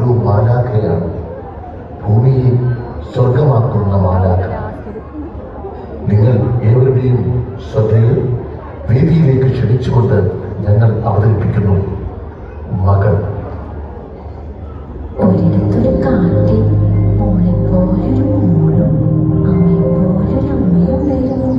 ഒരു മാലാഖയാണ്, ഭൂമിയെ സ്വർഗമാക്കുന്ന മാലാഖ. നിങ്ങൾ ഏവരുടെയും ശ്രദ്ധയിൽ വേദിയിലേക്ക് ക്ഷണിച്ചുകൊണ്ട് ഞങ്ങൾ അവതരിപ്പിക്കുന്നു മകൾ. ഒരിടത്തൊരു കാട്ടിൽ മോളെ പോലൊരു മോളും അമ്മയെ പോലൊരു അമ്മയും ഉണ്ടായിരുന്നു.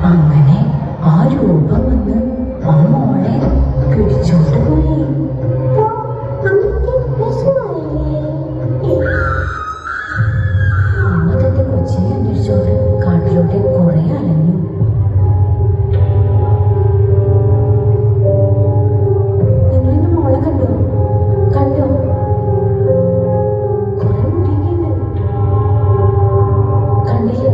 അങ്ങനെ ആ രൂപം വന്ന് ആ മോളെ പിടിച്ചോണ്ട് പോയി. അമ്മ തന്റെ കൊച്ചിനെ അന്വേഷിച്ചോണ്ട് കാട്ടിലൂടെ കുറെ അലഞ്ഞു. നിങ്ങളെന്റെ മോളെ കണ്ടോ? കണ്ടോ? കുറെ മുടിയൊക്കെയുണ്ട്. കണ്ടില്ലേ?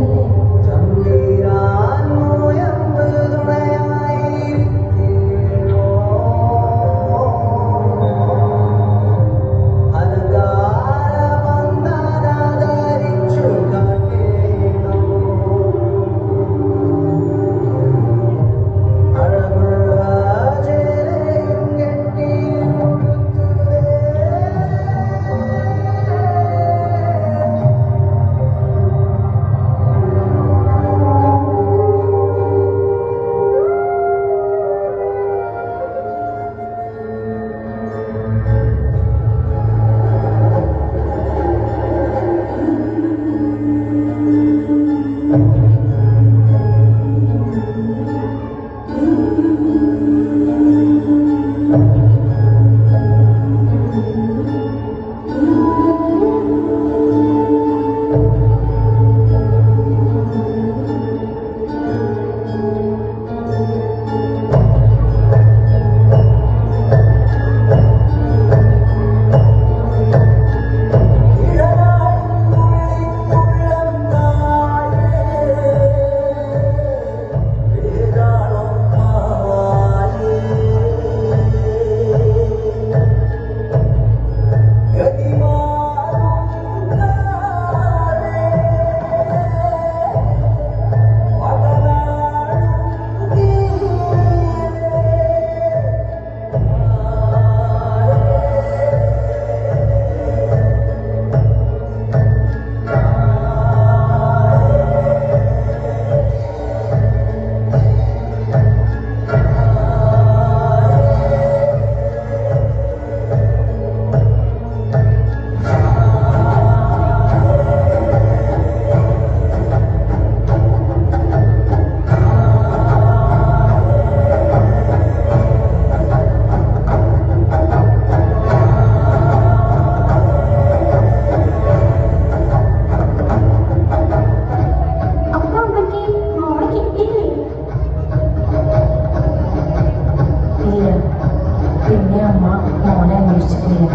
ഒരമ്മ മോനെ അന്വേഷിച്ചിട്ടില്ല.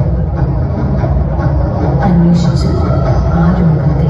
അന്വേഷിച്ച് ആ രോഗത്തെ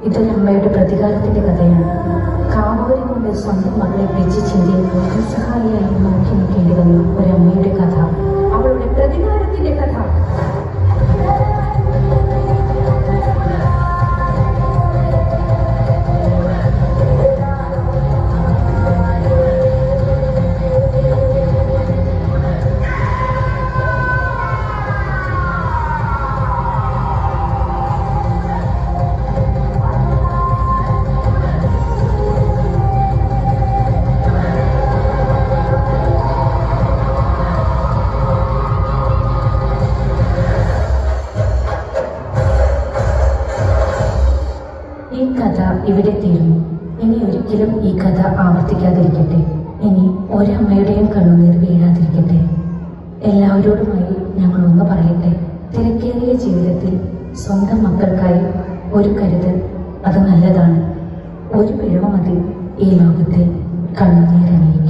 ഇതൊരമ്മയുടെ പ്രതികാരത്തിന്റെ കഥയാണ്. കാവോരി കൊണ്ട് സ്വന്തം മകളെ പിടിച്ച് ചിന്തി നിസ്സഹായിയായി നോക്കി നിൽക്കേണ്ടി വന്ന ഒരമ്മയുടെ കഥ, അവളുടെ പ്രതികാരത്തിന്റെ കഥ. ഈ കഥ ഇവിടെ തീർന്നു. ഇനി ഒരിക്കലും ഈ കഥ ആവർത്തിക്കാതിരിക്കട്ടെ. ഇനി ഒരമ്മയുടെയും കണ്ണുനീർ വീഴാതിരിക്കട്ടെ. എല്ലാവരോടുമായി ഞങ്ങൾ ഒന്ന് പറയട്ടെ, തിരക്കേറിയ ജീവിതത്തിൽ സ്വന്തം മക്കൾക്കായി ഒരു കരുതൽ അത് നല്ലതാണ്. ഒരു പിഴവ് മതി ഈ ലോകത്തെ കണ്ണുനീരണിയും.